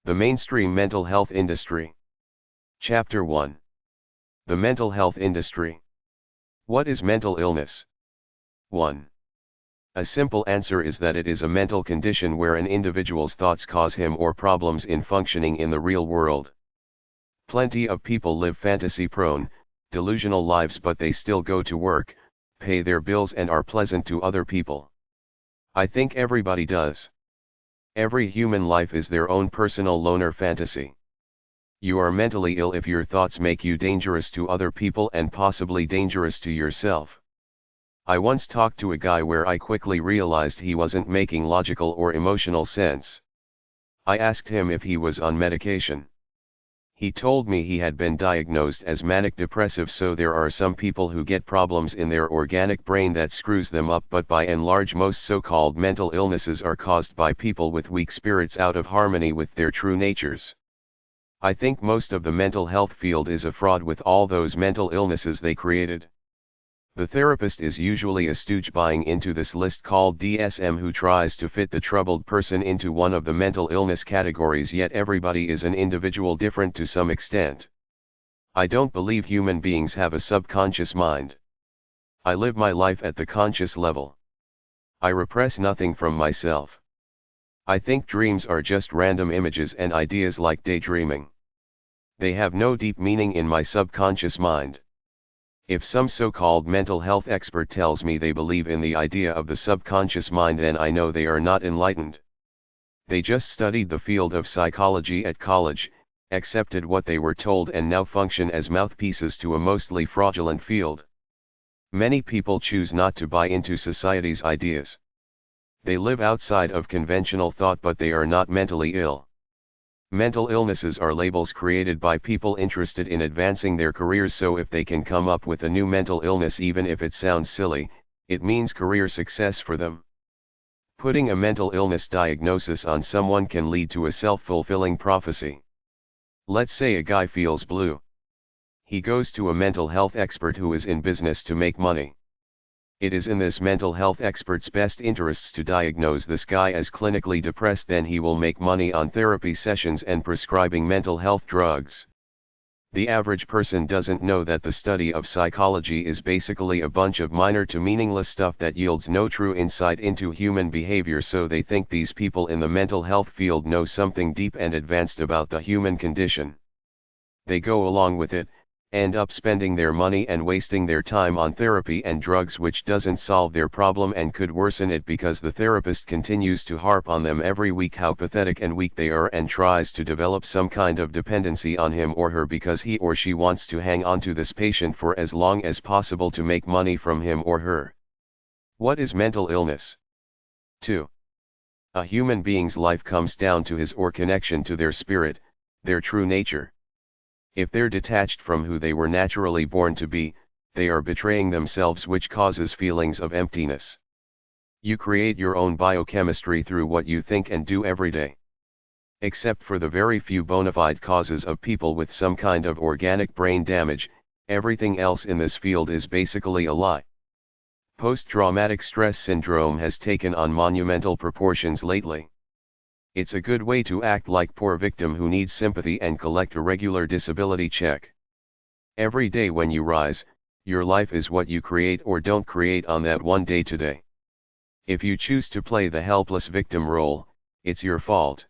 The mainstream mental health industry. Chapter 1. The mental health industry. What is mental illness? 1. A simple answer is that it is a mental condition where an individual's thoughts cause him or problems in functioning in the real world. Plenty of people live fantasy-prone, delusional lives, but they still go to work, pay their bills, and are pleasant to other people. I think everybody does. Every human life is their own personal loner fantasy. You are mentally ill if your thoughts make you dangerous to other people and possibly dangerous to yourself. I once talked to a guy where I quickly realized he wasn't making logical or emotional sense. I asked him if he was on medication. He told me he had been diagnosed as manic depressive, so there are some people who get problems in their organic brain that screws them up, but by and large most so-called mental illnesses are caused by people with weak spirits out of harmony with their true natures. I think most of the mental health field is a fraud with all those mental illnesses they created. The therapist is usually a stooge buying into this list called DSM who tries to fit the troubled person into one of the mental illness categories, yet everybody is an individual different to some extent. I don't believe human beings have a subconscious mind. I live my life at the conscious level. I repress nothing from myself. I think dreams are just random images and ideas like daydreaming. They have no deep meaning in my subconscious mind. If some so-called mental health expert tells me they believe in the idea of the subconscious mind, then I know they are not enlightened. They just studied the field of psychology at college, accepted what they were told, and now function as mouthpieces to a mostly fraudulent field. Many people choose not to buy into society's ideas. They live outside of conventional thought, but they are not mentally ill. Mental illnesses are labels created by people interested in advancing their careers, so if they can come up with a new mental illness, even if it sounds silly, it means career success for them. Putting a mental illness diagnosis on someone can lead to a self-fulfilling prophecy. Let's say a guy feels blue. He goes to a mental health expert who is in business to make money. It is in this mental health expert's best interests to diagnose this guy as clinically depressed, then he will make money on therapy sessions and prescribing mental health drugs. The average person doesn't know that the study of psychology is basically a bunch of minor to meaningless stuff that yields no true insight into human behavior, so they think these people in the mental health field know something deep and advanced about the human condition. They go along with it, end up spending their money and wasting their time on therapy and drugs, which doesn't solve their problem and could worsen it, because the therapist continues to harp on them every week how pathetic and weak they are and tries to develop some kind of dependency on him or her because he or she wants to hang on to this patient for as long as possible to make money from him or her. What is mental illness? 2. A human being's life comes down to his or connection to their spirit, their true nature. If they're detached from who they were naturally born to be, they are betraying themselves, which causes feelings of emptiness. You create your own biochemistry through what you think and do every day. Except for the very few bona fide causes of people with some kind of organic brain damage, everything else in this field is basically a lie. Post-traumatic stress syndrome has taken on monumental proportions lately. It's a good way to act like poor victim who needs sympathy and collect a regular disability check. Every day when you rise, your life is what you create or don't create on that one day today. If you choose to play the helpless victim role, it's your fault.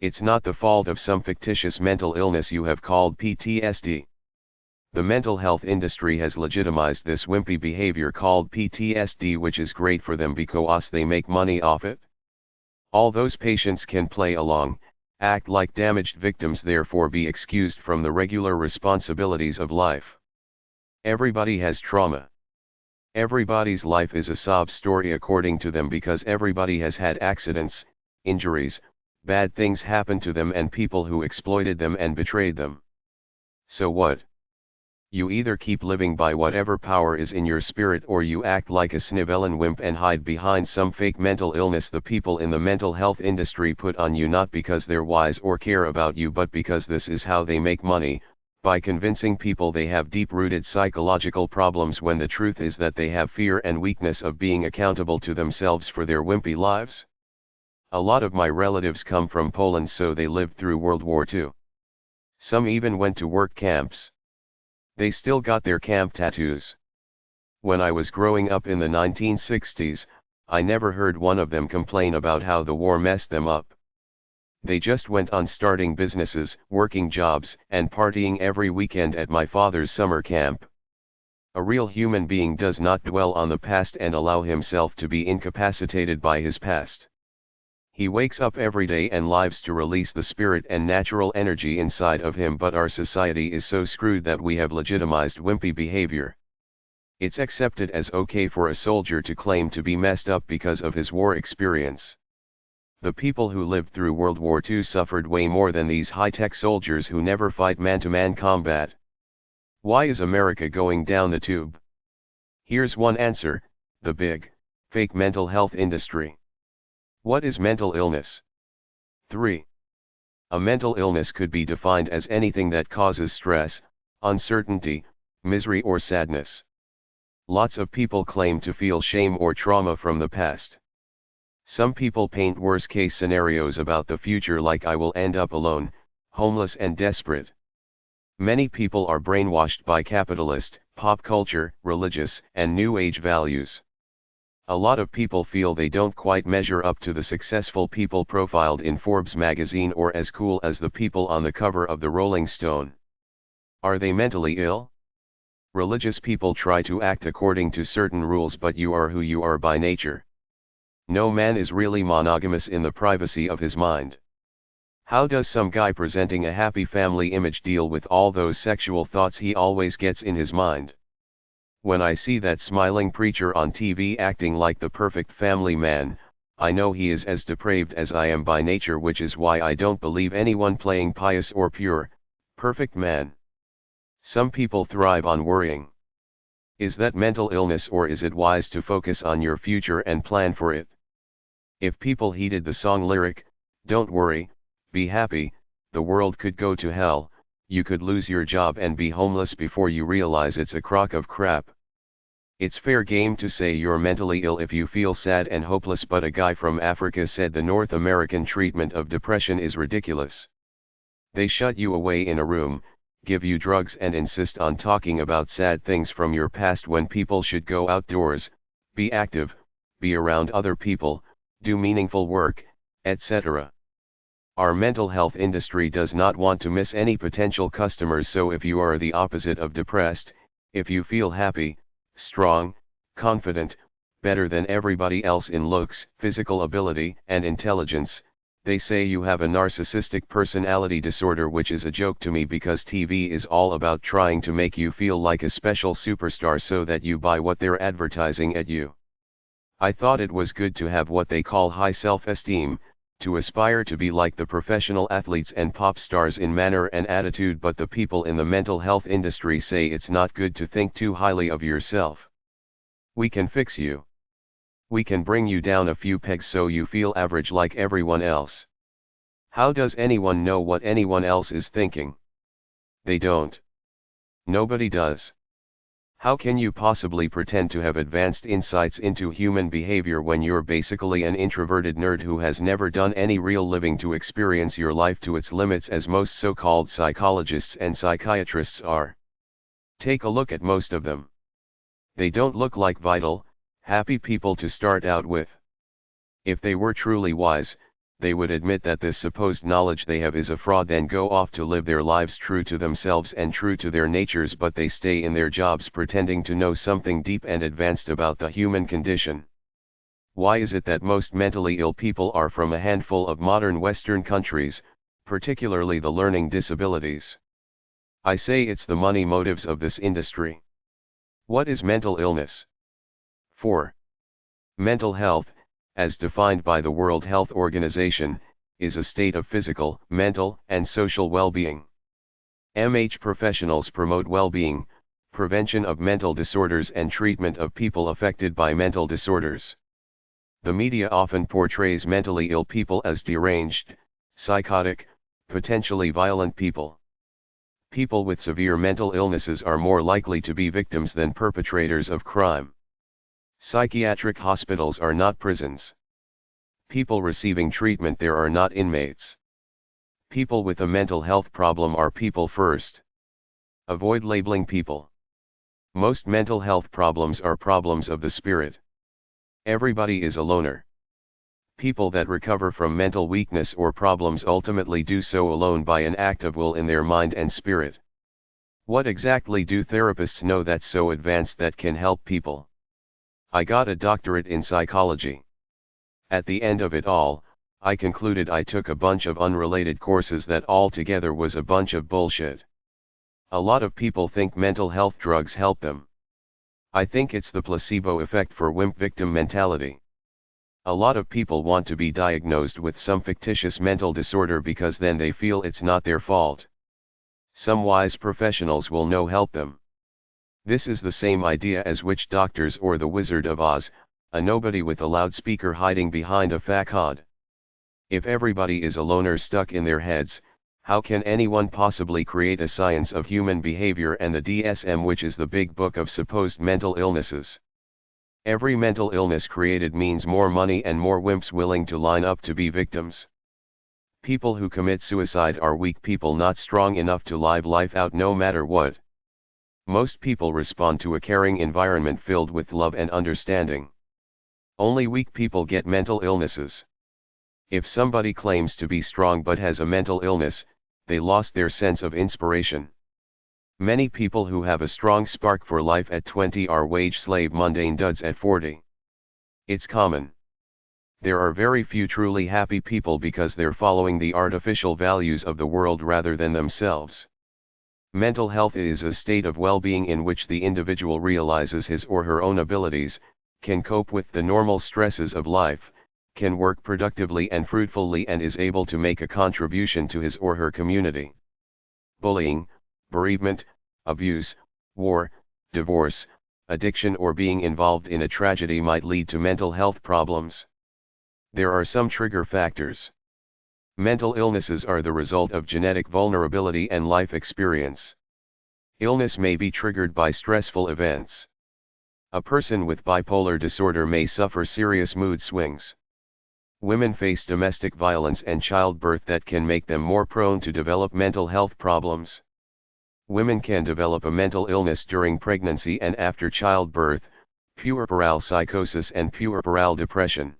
It's not the fault of some fictitious mental illness you have called PTSD. The mental health industry has legitimized this wimpy behavior called PTSD, which is great for them because they make money off it. All those patients can play along, act like damaged victims, therefore be excused from the regular responsibilities of life. Everybody has trauma. Everybody's life is a sob story according to them, because everybody has had accidents, injuries, bad things happen to them, and people who exploited them and betrayed them. So what? You either keep living by whatever power is in your spirit, or you act like a snivelling wimp and hide behind some fake mental illness the people in the mental health industry put on you, not because they're wise or care about you, but because this is how they make money, by convincing people they have deep-rooted psychological problems, when the truth is that they have fear and weakness of being accountable to themselves for their wimpy lives. A lot of my relatives come from Poland, so they lived through World War II. Some even went to work camps. They still got their camp tattoos. When I was growing up in the 1960s, I never heard one of them complain about how the war messed them up. They just went on starting businesses, working jobs, and partying every weekend at my father's summer camp. A real human being does not dwell on the past and allow himself to be incapacitated by his past. He wakes up every day and lives to release the spirit and natural energy inside of him, but our society is so screwed that we have legitimized wimpy behavior. It's accepted as okay for a soldier to claim to be messed up because of his war experience. The people who lived through World War II suffered way more than these high-tech soldiers who never fight man-to-man combat. Why is America going down the tube? Here's one answer: the big, fake mental health industry. What is mental illness? 3. A mental illness could be defined as anything that causes stress, uncertainty, misery or sadness. Lots of people claim to feel shame or trauma from the past. Some people paint worst-case scenarios about the future, like I will end up alone, homeless and desperate. Many people are brainwashed by capitalist, pop culture, religious, and New Age values. A lot of people feel they don't quite measure up to the successful people profiled in Forbes magazine or as cool as the people on the cover of the Rolling Stone. Are they mentally ill? Religious people try to act according to certain rules, but you are who you are by nature. No man is really monogamous in the privacy of his mind. How does some guy presenting a happy family image deal with all those sexual thoughts he always gets in his mind? When I see that smiling preacher on TV acting like the perfect family man, I know he is as depraved as I am by nature, which is why I don't believe anyone playing pious or pure, perfect man. Some people thrive on worrying. Is that mental illness, or is it wise to focus on your future and plan for it? If people heeded the song lyric, "Don't worry, be happy," the world could go to hell. You could lose your job and be homeless before you realize it's a crock of crap. It's fair game to say you're mentally ill if you feel sad and hopeless, but a guy from Africa said the North American treatment of depression is ridiculous. They shut you away in a room, give you drugs, and insist on talking about sad things from your past when people should go outdoors, be active, be around other people, do meaningful work, etc. Our mental health industry does not want to miss any potential customers, so if you are the opposite of depressed, if you feel happy, strong, confident, better than everybody else in looks, physical ability, and intelligence, they say you have a narcissistic personality disorder, which is a joke to me because TV is all about trying to make you feel like a special superstar so that you buy what they're advertising at you. I thought it was good to have what they call high self-esteem, to aspire to be like the professional athletes and pop stars in manner and attitude, but the people in the mental health industry say it's not good to think too highly of yourself. We can fix you. We can bring you down a few pegs so you feel average like everyone else. How does anyone know what anyone else is thinking? They don't. Nobody does. How can you possibly pretend to have advanced insights into human behavior when you're basically an introverted nerd who has never done any real living to experience your life to its limits, as most so-called psychologists and psychiatrists are? Take a look at most of them. They don't look like vital, happy people to start out with. If they were truly wise, they would admit that this supposed knowledge they have is a fraud, then go off to live their lives true to themselves and true to their natures, but they stay in their jobs pretending to know something deep and advanced about the human condition. Why is it that most mentally ill people are from a handful of modern Western countries, particularly the learning disabilities? I say it's the money motives of this industry. What is mental illness? 4. Mental health, as defined by the World Health Organization, is a state of physical, mental, and social well-being. MH professionals promote well-being, prevention of mental disorders, and treatment of people affected by mental disorders. The media often portrays mentally ill people as deranged, psychotic, potentially violent people. People with severe mental illnesses are more likely to be victims than perpetrators of crime. Psychiatric hospitals are not prisons. People receiving treatment there are not inmates. People with a mental health problem are people first. Avoid labeling people. Most mental health problems are problems of the spirit. Everybody is a loner. People that recover from mental weakness or problems ultimately do so alone by an act of will in their mind and spirit. What exactly do therapists know that's so advanced that can help people? I got a doctorate in psychology. At the end of it all, I concluded I took a bunch of unrelated courses that altogether was a bunch of bullshit. A lot of people think mental health drugs help them. I think it's the placebo effect for wimp victim mentality. A lot of people want to be diagnosed with some fictitious mental disorder because then they feel it's not their fault. Some wise professionals will know help them. This is the same idea as witch doctors or the Wizard of Oz, a nobody with a loudspeaker hiding behind a facade. If everybody is a loner stuck in their heads, how can anyone possibly create a science of human behavior and the DSM, which is the big book of supposed mental illnesses? Every mental illness created means more money and more wimps willing to line up to be victims. People who commit suicide are weak people not strong enough to live life out no matter what. Most people respond to a caring environment filled with love and understanding. Only weak people get mental illnesses. If somebody claims to be strong but has a mental illness, they lost their sense of inspiration. Many people who have a strong spark for life at 20 are wage slave mundane duds at 40. It's common. There are very few truly happy people because they're following the artificial values of the world rather than themselves. Mental health is a state of well-being in which the individual realizes his or her own abilities, can cope with the normal stresses of life, can work productively and fruitfully, and is able to make a contribution to his or her community. Bullying, bereavement, abuse, war, divorce, addiction, or being involved in a tragedy might lead to mental health problems. There are some trigger factors. Mental illnesses are the result of genetic vulnerability and life experience. Illness may be triggered by stressful events. A person with bipolar disorder may suffer serious mood swings. Women face domestic violence and childbirth that can make them more prone to develop mental health problems. Women can develop a mental illness during pregnancy and after childbirth, puerperal psychosis and puerperal depression.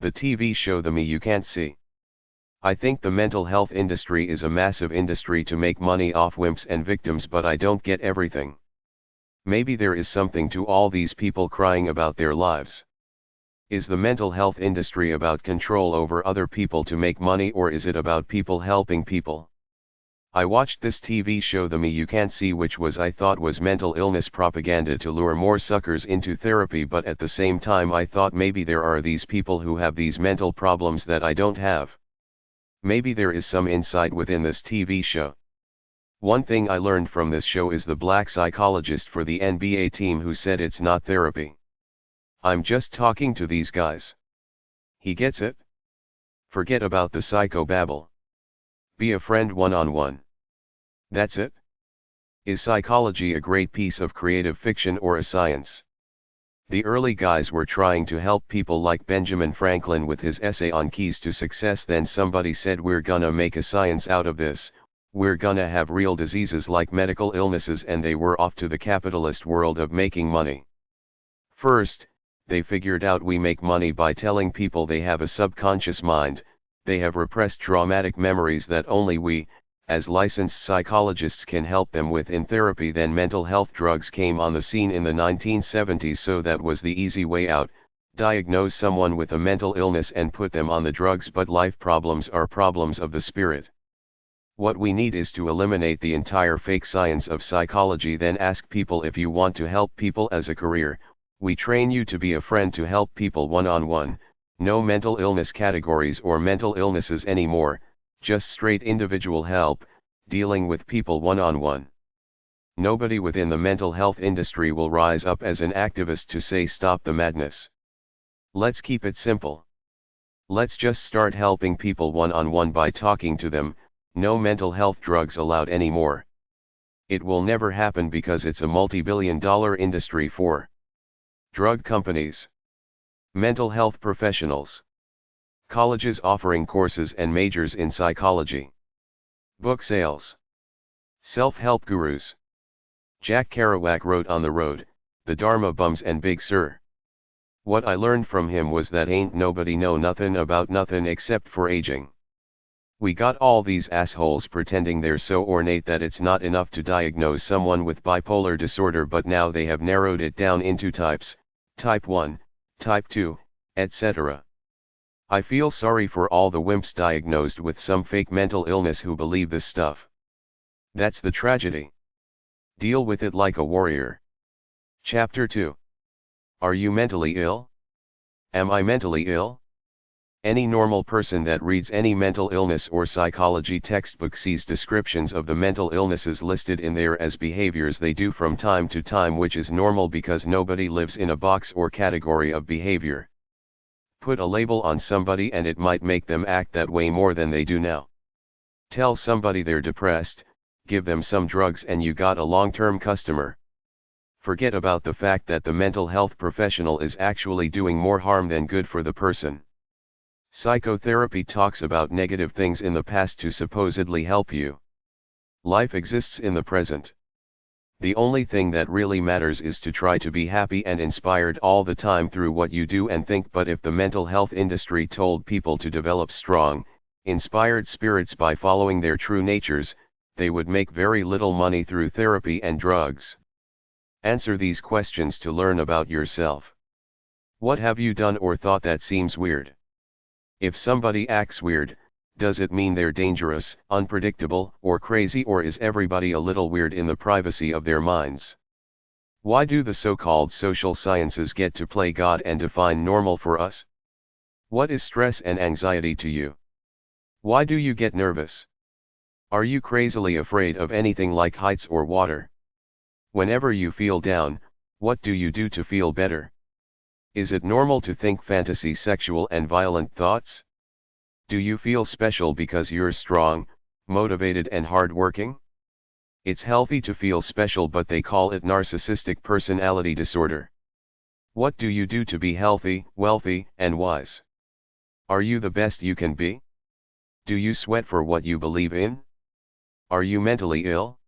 The TV show The Me You Can't See. I think the mental health industry is a massive industry to make money off wimps and victims, but I don't get everything. Maybe there is something to all these people crying about their lives. Is the mental health industry about control over other people to make money, or is it about people helping people? I watched this TV show The Me You Can't See, which I thought was mental illness propaganda to lure more suckers into therapy, but at the same time I thought maybe there are these people who have these mental problems that I don't have. Maybe there is some insight within this TV show. One thing I learned from this show is the black psychologist for the NBA team who said it's not therapy. I'm just talking to these guys. He gets it? Forget about the psychobabble. Be a friend one-on-one. That's it? Is psychology a great piece of creative fiction or a science? The early guys were trying to help people like Benjamin Franklin with his essay on keys to success. Then somebody said, we're gonna make a science out of this, we're gonna have real diseases like medical illnesses, and they were off to the capitalist world of making money. First, they figured out we make money by telling people they have a subconscious mind. They have repressed traumatic memories that only we, as licensed psychologists, can help them with in therapy. Then mental health drugs came on the scene in the 1970s, so that was the easy way out: diagnose someone with a mental illness and put them on the drugs. But life problems are problems of the spirit. What we need is to eliminate the entire fake science of psychology, then ask people, if you want to help people as a career, we train you to be a friend to help people one-on-one. No mental illness categories or mental illnesses anymore, just straight individual help, dealing with people one-on-one. Nobody within the mental health industry will rise up as an activist to say stop the madness. Let's keep it simple. Let's just start helping people one-on-one by talking to them. No mental health drugs allowed anymore. It will never happen because it's a multi-billion-dollar industry for drug companies, mental health professionals, Colleges offering courses and majors in psychology. Book sales. Self-help gurus. Jack Kerouac wrote on the road, the Dharma bums and Big Sur. What I learned from him was that ain't nobody know nothing about nothing except for aging. We got all these assholes pretending they're so ornate that it's not enough to diagnose someone with bipolar disorder, but now they have narrowed it down into types, type 1, type 2, etc. I feel sorry for all the wimps diagnosed with some fake mental illness who believe this stuff. That's the tragedy. Deal with it like a warrior. Chapter 2. Are you mentally ill? Am I mentally ill? Any normal person that reads any mental illness or psychology textbook sees descriptions of the mental illnesses listed in there as behaviors they do from time to time, which is normal because nobody lives in a box or category of behavior. Put a label on somebody and it might make them act that way more than they do now. Tell somebody they're depressed, give them some drugs and you got a long-term customer. Forget about the fact that the mental health professional is actually doing more harm than good for the person. Psychotherapy talks about negative things in the past to supposedly help you. Life exists in the present. The only thing that really matters is to try to be happy and inspired all the time through what you do and think. But if the mental health industry told people to develop strong, inspired spirits by following their true natures, they would make very little money through therapy and drugs. Answer these questions to learn about yourself. What have you done or thought that seems weird? If somebody acts weird, does it mean they're dangerous, unpredictable, or crazy, or is everybody a little weird in the privacy of their minds? Why do the so-called social sciences get to play God and define normal for us? What is stress and anxiety to you? Why do you get nervous? Are you crazily afraid of anything like heights or water? Whenever you feel down, what do you do to feel better? Is it normal to think fantasy, sexual and violent thoughts? Do you feel special because you're strong, motivated and hardworking? It's healthy to feel special, but they call it narcissistic personality disorder. What do you do to be healthy, wealthy, and wise? Are you the best you can be? Do you sweat for what you believe in? Are you mentally ill?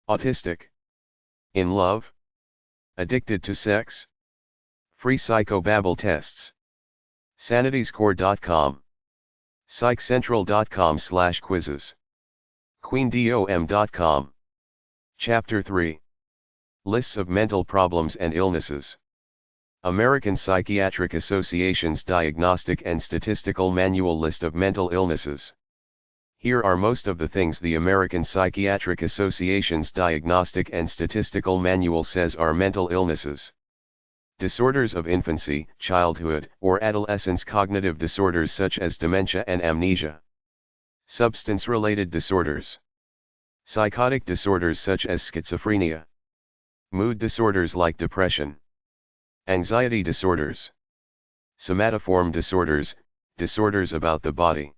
Autistic? In love? Addicted to sex? Free psychobabble tests. sanityscore.com. psychcentral.com/quizzes. queendom.com. Chapter 3. Lists of mental problems and illnesses. American Psychiatric Association's Diagnostic and Statistical Manual list of mental illnesses. Here are most of the things the American Psychiatric Association's Diagnostic and Statistical Manual says are mental illnesses. Disorders of infancy, childhood, or adolescence, cognitive disorders such as dementia and amnesia. Substance-related disorders. Psychotic disorders such as schizophrenia. Mood disorders like depression. Anxiety disorders. Somatoform disorders, disorders about the body.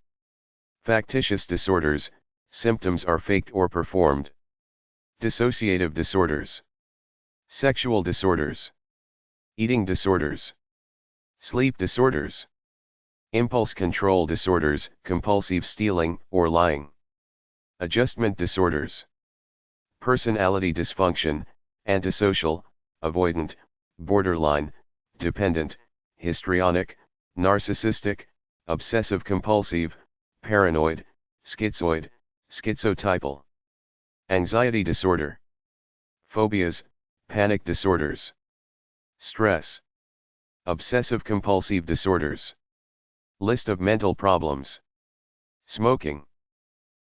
Factitious disorders, symptoms are faked or performed. Dissociative disorders. Sexual disorders. Eating disorders. Sleep disorders. Impulse control disorders, compulsive stealing or lying. Adjustment disorders. Personality dysfunction, antisocial, avoidant, borderline, dependent, histrionic, narcissistic, obsessive compulsive, paranoid, schizoid, schizotypal. Anxiety disorder. Phobias, panic disorders. Stress. Obsessive compulsive disorders. List of mental problems. Smoking.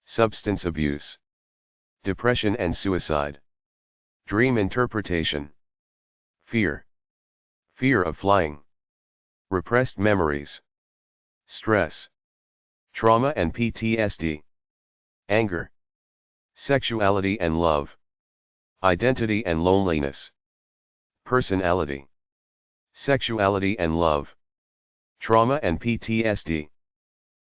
Substance abuse. Depression and suicide. Dream interpretation. Fear. Fear of flying. Repressed memories. Stress. Trauma and PTSD. Anger. Sexuality and love. Identity and loneliness. Personality. Sexuality and love. Trauma and PTSD.